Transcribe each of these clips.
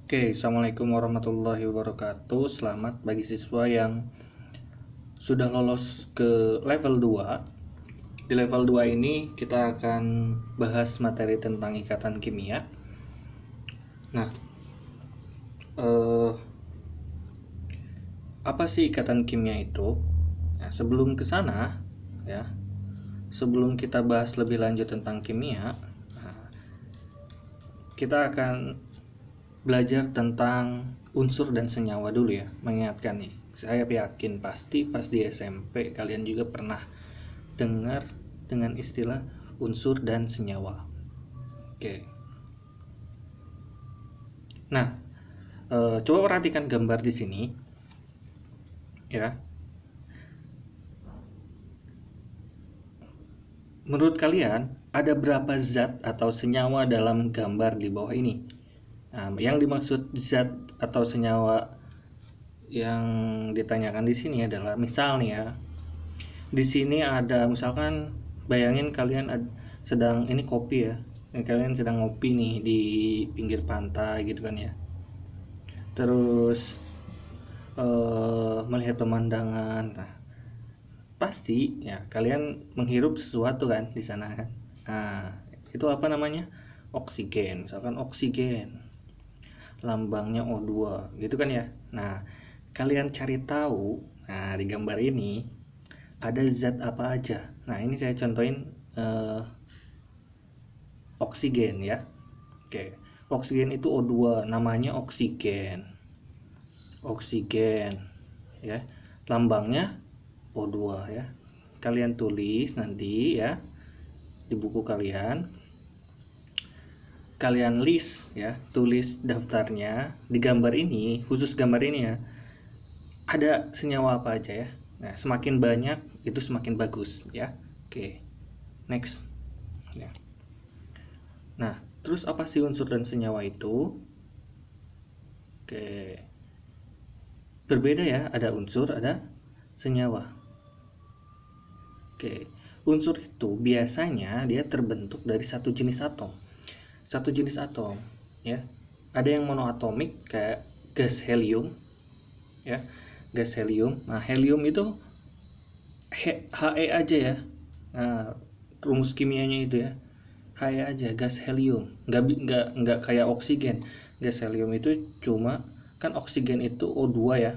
Oke, Assalamualaikum warahmatullahi wabarakatuh. Selamat bagi siswa yang sudah lolos ke level 2. Di level 2 ini kita akan bahas materi tentang ikatan kimia. Nah, apa sih ikatan kimia itu? Nah, sebelum ke sana, sebelum kita bahas lebih lanjut tentang kimia, kita akan belajar tentang unsur dan senyawa dulu ya. Mengingatkan nih, saya yakin pasti pas di SMP kalian juga pernah dengar dengan istilah unsur dan senyawa. Oke. Nah, coba perhatikan gambar di sini ya. Menurut kalian ada berapa zat atau senyawa dalam gambar di bawah ini? Nah, yang dimaksud zat atau senyawa yang ditanyakan di sini adalah misal nih ya. Di sini ada misalkan bayangin kalian sedang ini kopi ya. Kalian sedang ngopi nih di pinggir pantai gitu kan ya. Terus melihat pemandangan. Nah, pasti ya kalian menghirup sesuatu kan di sana kan. Nah, itu apa namanya? Oksigen. Misalkan oksigen. Lambangnya O2 gitu kan ya. Nah, kalian cari tahu, nah di gambar ini ada zat apa aja. Nah, ini saya contohin oksigen ya. Oke. Oksigen itu O2, namanya oksigen. Oksigen ya. Lambangnya O2 ya. Kalian tulis nanti ya di buku kalian. Kalian list ya, tulis daftarnya di gambar ini, khusus gambar ini ya. Ada senyawa apa aja ya. Nah, semakin banyak itu semakin bagus ya. Oke. Next. Ya. Nah, terus apa sih unsur dan senyawa itu? Oke. Berbeda ya, ada unsur, ada senyawa. Oke. Unsur itu biasanya dia terbentuk dari satu jenis atom. Satu jenis atom ya. Ada yang monoatomik kayak gas helium ya, gas helium. Nah, helium itu He aja ya. Nah, rumus kimianya itu ya, He aja, gas helium. Nggak kayak oksigen. Gas helium itu cuma kan oksigen itu O2 ya.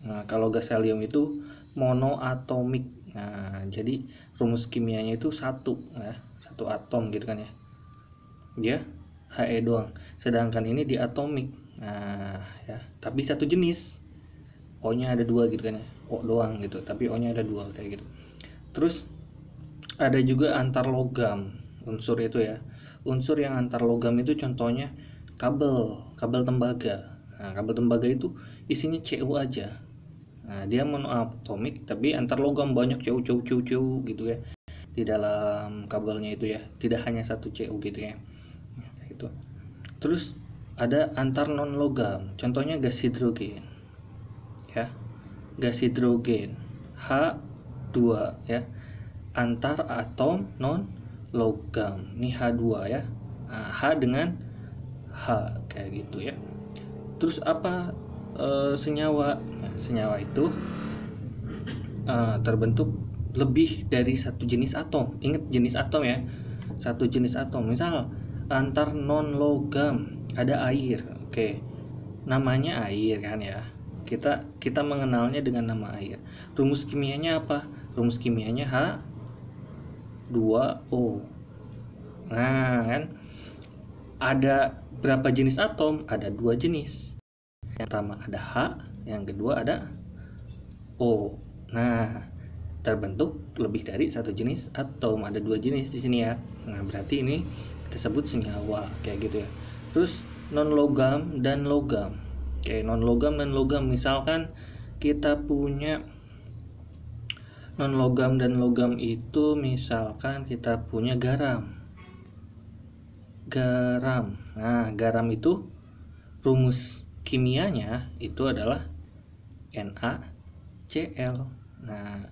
Nah, kalau gas helium itu monoatomik. Nah, jadi rumus kimianya itu satu ya, satu atom gitu kan ya. Dia He doang. Sedangkan ini diatomik. Nah, ya, tapi satu jenis. O-nya ada dua gitu kan ya. O doang gitu, tapi O-nya ada dua kayak gitu. Terus ada juga antar logam unsur itu ya. Unsur yang antar logam itu contohnya kabel tembaga. Nah, kabel tembaga itu isinya Cu aja. Nah, dia monoatomik tapi antar logam banyak Cu gitu ya. Di dalam kabelnya itu ya, tidak hanya satu Cu gitu ya. Itu. Terus ada antar non logam, contohnya gas hidrogen. Ya. Gas hidrogen H2 ya. Antar atom non logam. Ini H2 ya. Nah, H dengan H kayak gitu ya. Terus apa senyawa? Nah, senyawa itu terbentuk lebih dari satu jenis atom. Ingat jenis atom ya. Satu jenis atom. Misal antar non logam ada air. Oke. Namanya air kan ya. Kita mengenalnya dengan nama air. Rumus kimianya apa? Rumus kimianya H2O. Nah, kan ada berapa jenis atom? Ada dua jenis. Yang pertama ada H, yang kedua ada O. Nah, terbentuk lebih dari satu jenis atom. Ada dua jenis di sini ya. Nah, berarti ini disebut senyawa kayak gitu ya. Terus non logam dan logam. Oke, non logam dan logam, misalkan kita punya non logam dan logam itu, misalkan kita punya garam. Nah, garam itu rumus kimianya itu adalah NaCl. Nah,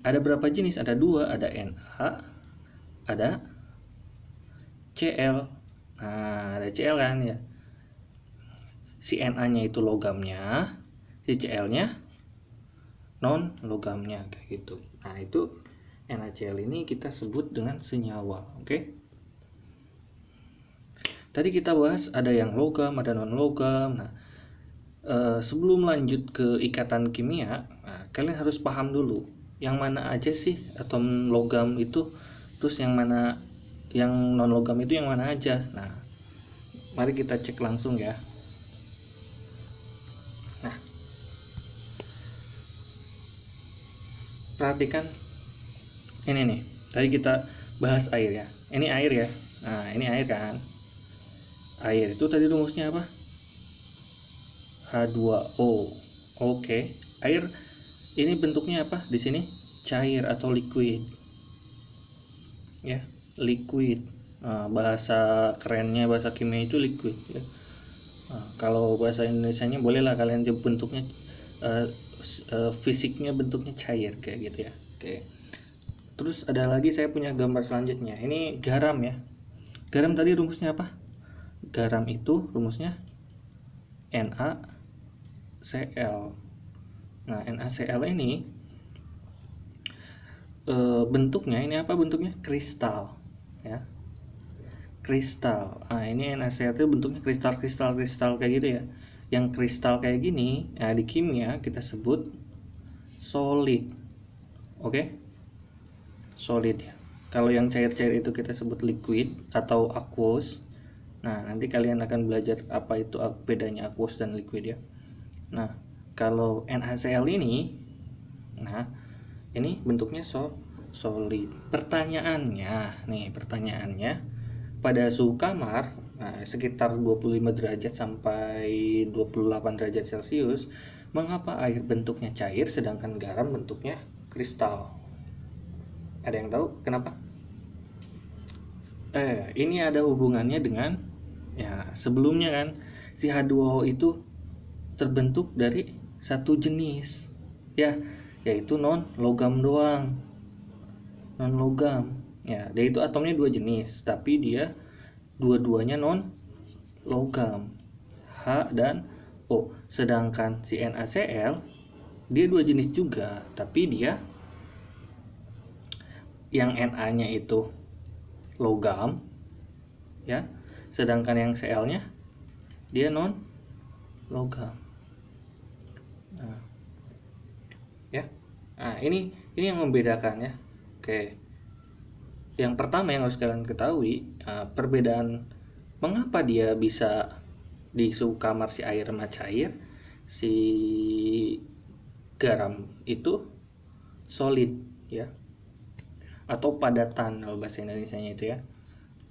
ada berapa jenis? Ada dua, ada Na, ada Cl. Nah, ada Cl kan ya. si Na-nya itu logamnya, si Cl-nya non logamnya kayak gitu. Nah, itu NaCl ini kita sebut dengan senyawa. Oke. Tadi kita bahas ada yang logam, ada non logam. Nah, sebelum lanjut ke ikatan kimia, kalian harus paham dulu yang mana aja sih atom logam itu, terus yang mana yang non logam itu yang mana aja. Nah, mari kita cek langsung ya. Nah, perhatikan ini nih. Tadi kita bahas air ya. Ini air ya. Nah, ini air kan. Air itu tadi rumusnya apa? H2O. Oke. Air ini bentuknya apa? Di sini cair atau liquid. Ya, liquid. Nah, bahasa kerennya, bahasa kimia itu liquid ya. Nah, kalau bahasa Indonesianya bolehlah kalian bentuknya fisiknya bentuknya cair kayak gitu ya. Oke. Terus ada lagi saya punya gambar selanjutnya. Ini garam ya. Garam tadi rumusnya apa? Garam itu rumusnya NaCl. Nah, NaCl ini bentuknya ini apa? Bentuknya kristal ya. Kristal. Nah, ini NaCl itu bentuknya kristal kayak gitu ya. Yang kristal kayak gini, nah di kimia kita sebut solid. Oke? Solid ya. Kalau yang cair-cair itu kita sebut liquid atau aqueous. Nah, nanti kalian akan belajar apa itu bedanya aqueous dan liquid ya. Nah, kalau NaCl ini, nah ini bentuknya solid. Pertanyaannya, pada suhu kamar, nah, sekitar 25 derajat sampai 28 derajat Celcius, mengapa air bentuknya cair sedangkan garam bentuknya kristal? Ada yang tahu kenapa? Ini ada hubungannya dengan ya sebelumnya kan si H2O itu terbentuk dari satu jenis ya, yaitu non logam doang. Non logam ya, dia itu atomnya dua jenis tapi dia dua-duanya non logam, H dan O. Sedangkan si NaCl dia dua jenis juga tapi dia yang Na-nya itu logam ya, sedangkan yang Cl-nya dia non logam. Nah, ya. Nah, ini yang membedakan ya. Oke. Yang pertama yang harus kalian ketahui, perbedaan mengapa dia bisa di suhu kamar si air sama cair, si garam itu solid ya, atau padatan kalau bahasa Indonesianya itu ya.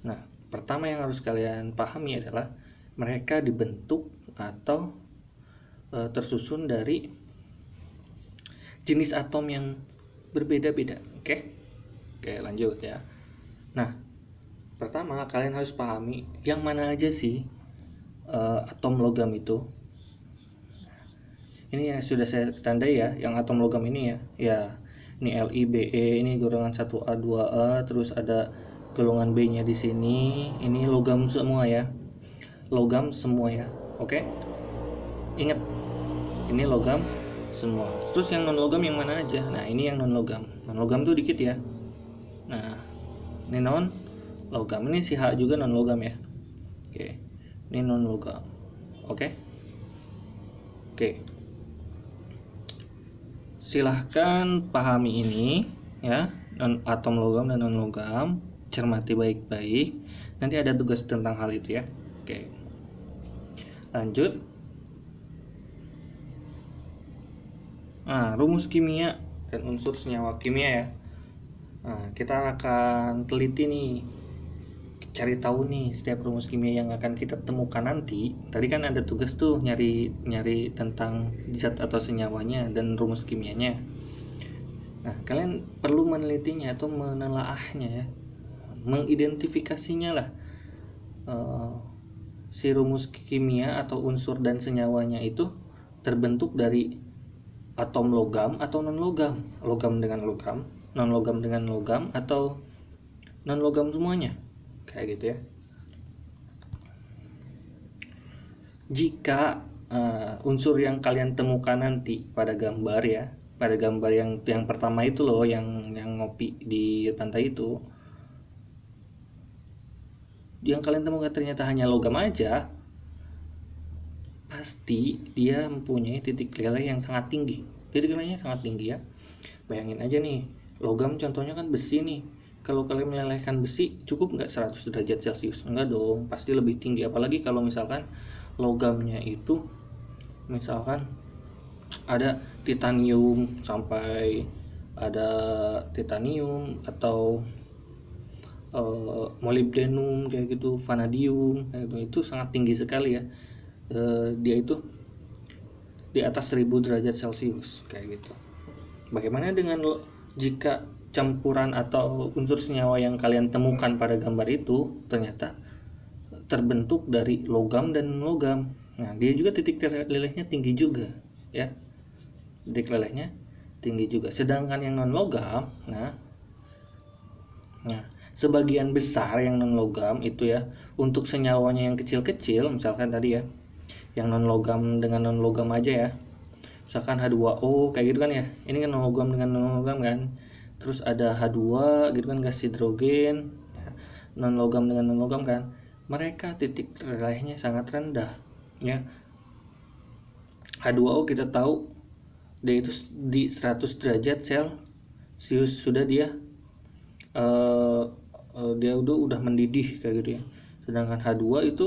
Nah, pertama yang harus kalian pahami adalah mereka dibentuk atau tersusun dari jenis atom yang berbeda-beda. Oke, lanjut ya. Nah, pertama kalian harus pahami yang mana aja sih atom logam itu. Ini yang sudah saya tandai ya, yang atom logam ini ya. Ya, ini Li, Be, ini golongan 1A, 2A, terus ada golongan B-nya di sini. Ini logam semua ya. Logam semua ya. Oke? Ingat, ini logam semua. Terus yang non logam yang mana aja? Nah, ini yang non logam. Non logam tuh dikit ya. Nah, ini non logam. Ini si H juga non logam ya. Oke. Ini non logam. Oke. Silahkan pahami ini ya, atom logam dan non logam, cermati baik-baik. Nanti ada tugas tentang hal itu ya. Oke. Lanjut. Nah, rumus kimia dan unsur senyawa kimia ya. Nah, kita akan teliti nih, cari tahu nih setiap rumus kimia yang akan kita temukan nanti. Tadi kan ada tugas tuh nyari tentang zat atau senyawanya dan rumus kimianya. Nah, kalian perlu menelitinya atau menelaahnya ya, mengidentifikasinya lah, si rumus kimia atau unsur dan senyawanya itu terbentuk dari atom logam atau non logam, logam dengan logam, non logam dengan logam, atau non logam semuanya kayak gitu ya. Jika unsur yang kalian temukan nanti pada gambar ya, pada gambar yang pertama itu loh, yang ngopi di pantai itu, yang kalian temukan ternyata hanya logam aja, pasti dia mempunyai titik leleh yang sangat tinggi. Titik lelehnya sangat tinggi ya. Bayangin aja nih, logam contohnya kan besi nih. Kalau kalian melelehkan besi, cukup nggak 100 derajat Celcius? Enggak dong, pasti lebih tinggi. Apalagi kalau misalkan logamnya itu misalkan ada titanium, sampai ada titanium atau molybdenum kayak gitu, vanadium kayak gitu, itu sangat tinggi sekali ya. Dia itu di atas 1000 derajat Celcius kayak gitu. Bagaimana dengan jika campuran atau unsur senyawa yang kalian temukan pada gambar itu ternyata terbentuk dari logam dan non logam? Nah, dia juga titik lelehnya tinggi juga ya. Titik lelehnya tinggi juga. Sedangkan yang non logam, nah sebagian besar yang non logam itu ya, untuk senyawanya yang kecil-kecil, misalkan tadi ya, yang non logam dengan non logam aja ya, misalkan H2O kayak gitu kan ya, ini kan non logam dengan non logam kan, terus ada H2 gitu kan, gas hidrogen, non logam dengan non logam kan, mereka titik lelehnya sangat rendah ya. H2O kita tahu dia itu di 100 derajat Celcius sudah dia dia udah mendidih kayak gitu ya. Sedangkan H2 itu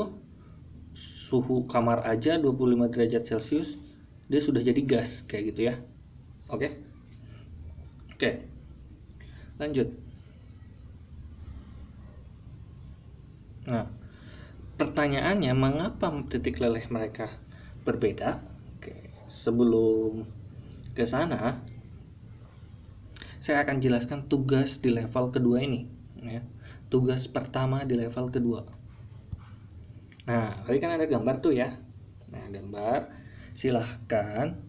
suhu kamar aja 25 derajat Celcius dia sudah jadi gas kayak gitu ya. Oke. Lanjut. Nah, pertanyaannya, mengapa titik leleh mereka berbeda? Oke, sebelum ke sana saya akan jelaskan tugas di level kedua ini ya. Tugas pertama di level kedua. Nah, tadi kan ada gambar tuh ya. Nah, gambar, silahkan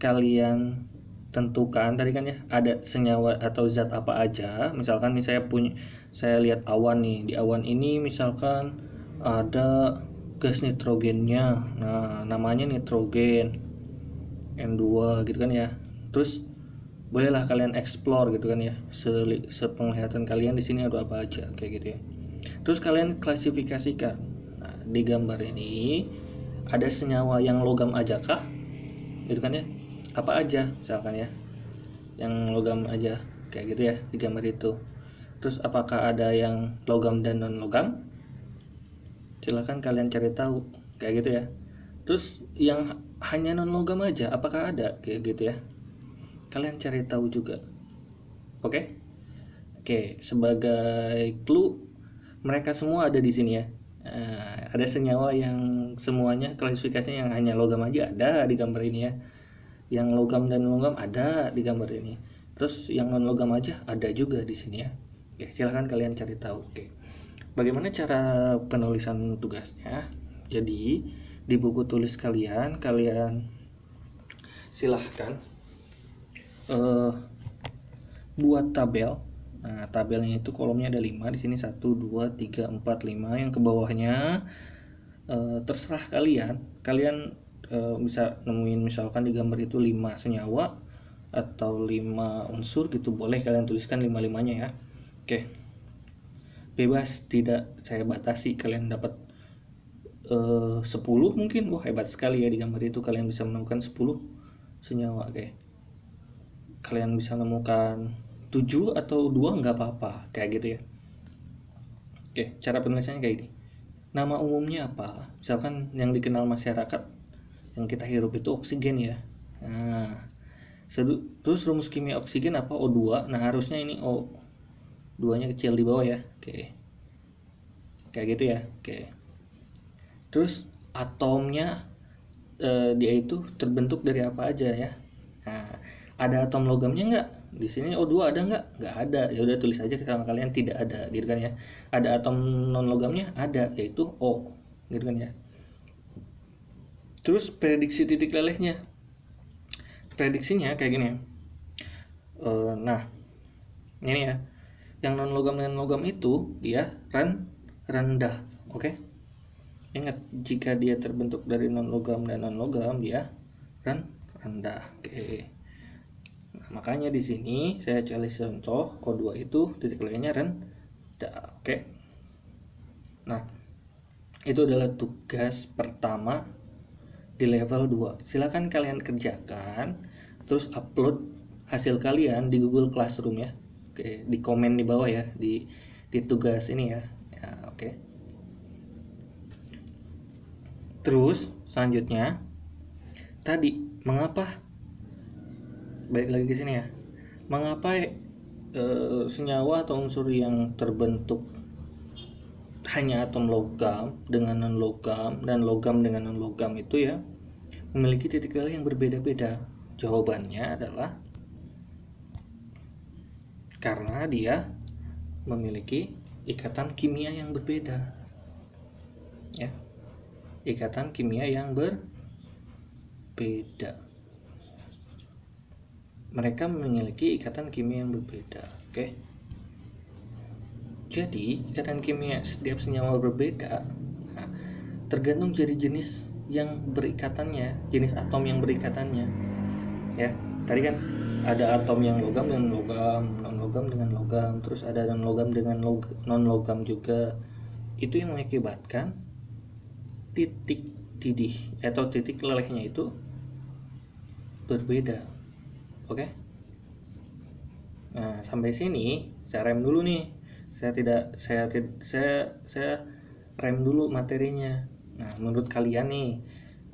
kalian tentukan tadi kan ya, ada senyawa atau zat apa aja. Misalkan nih saya lihat awan nih. Di awan ini misalkan ada gas nitrogennya. Nah, namanya nitrogen N2 gitu kan ya. Terus bolehlah kalian explore gitu kan ya, sepenglihatan kalian di sini ada apa aja kayak gitu ya. Terus kalian klasifikasikan. Nah, di gambar ini ada senyawa yang logam aja kah gitu kan ya, apa aja misalkan ya, yang logam aja kayak gitu ya di gambar itu. Terus apakah ada yang logam dan non logam? Silahkan kalian cari tahu kayak gitu ya. Terus yang hanya non logam aja apakah ada kayak gitu ya, kalian cari tahu juga. Oke, sebagai clue, mereka semua ada di sini ya. Ada senyawa yang semuanya klasifikasinya yang hanya logam aja ada di gambar ini ya. Yang logam dan non logam ada di gambar ini. Terus yang non logam aja ada juga di sini ya. Oke, silahkan kalian cari tahu. Oke, bagaimana cara penulisan tugasnya? Jadi di buku tulis kalian silahkan buat tabel. Nah, tabelnya itu kolomnya ada 5 di sini, 1 2 3 4 5. Yang ke bawahnya terserah kalian bisa nemuin misalkan di gambar itu 5 senyawa atau 5 unsur gitu, boleh kalian tuliskan 5-5-nya ya. Oke, bebas, tidak saya batasi. Kalian dapat 10 mungkin, wah hebat sekali ya, di gambar itu kalian bisa menemukan 10 senyawa. Oke, kalian bisa menemukan 7 atau 2 nggak apa-apa kayak gitu ya. Oke, cara penulisannya kayak gini. Nama umumnya apa? Misalkan yang dikenal masyarakat yang kita hirup itu oksigen ya. Nah, terus rumus kimia oksigen apa? O2. Nah, harusnya ini O2 nya kecil di bawah ya. Oke, kayak gitu ya. Oke, terus atomnya dia itu terbentuk dari apa aja ya. Nah, ada atom logamnya nggak? Di sini O2 ada nggak? Nggak ada. Ya udah tulis aja sama kalian tidak ada gitu kan ya. Ada atom non logamnya? Ada, yaitu O gitu kan ya. Terus prediksi titik lelehnya. Prediksinya kayak gini ya. Nah, ini ya. Yang non logam dengan logam itu dia rendah, oke? Ingat, jika dia terbentuk dari non-logam dan non-logam, dia rendah. Oke. Nah, makanya di sini saya cari contoh O2 itu titik nilainya rendah. Oke. Nah, itu adalah tugas pertama di level 2. Silakan kalian kerjakan, terus upload hasil kalian di Google Classroom ya. Oke, di komen di bawah ya, di tugas ini ya. Ya, oke. Terus selanjutnya tadi mengapa, balik lagi ke sini ya, mengapa senyawa atau unsur yang terbentuk hanya atom logam dengan non logam dan logam dengan non logam itu ya memiliki titik nilai yang berbeda-beda? Jawabannya adalah karena dia memiliki ikatan kimia yang berbeda ya, ikatan kimia yang berbeda. Mereka memiliki ikatan kimia yang berbeda. Oke. Jadi ikatan kimia setiap senyawa berbeda. Nah, tergantung dari jenis yang berikatannya, jenis atom yang berikatannya. Ya, tadi kan ada atom yang logam dengan logam, non logam dengan logam, terus ada non logam dengan non logam juga. Itu yang mengakibatkan titik didih atau titik lelehnya itu berbeda. Oke. Nah, sampai sini saya rem dulu nih. Saya rem dulu materinya. Nah, menurut kalian nih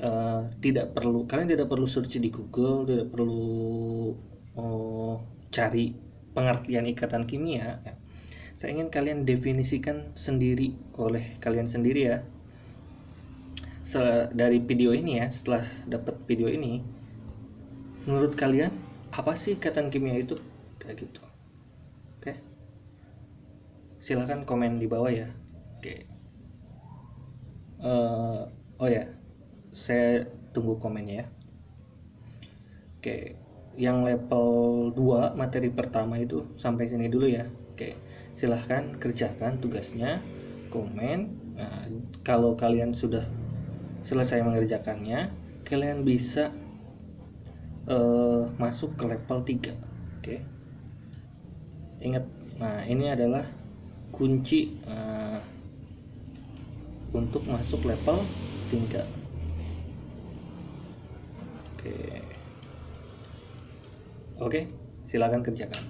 kalian tidak perlu search di Google, tidak perlu cari pengertian ikatan kimia ya. Saya ingin kalian definisikan sendiri oleh kalian sendiri ya. Dari video ini ya, setelah dapat video ini, menurut kalian apa sih ikatan kimia itu? Kayak gitu. Oke. Silahkan komen di bawah ya. Oke. Oh ya, saya tunggu komennya ya. Oke, yang level 2 materi pertama itu sampai sini dulu ya. Oke, silahkan kerjakan tugasnya, komen. Nah, kalau kalian sudah selesai mengerjakannya, kalian bisa masuk ke level 3. Oke. Ingat, nah ini adalah kunci untuk masuk level 3. Oke, silakan kerjakan.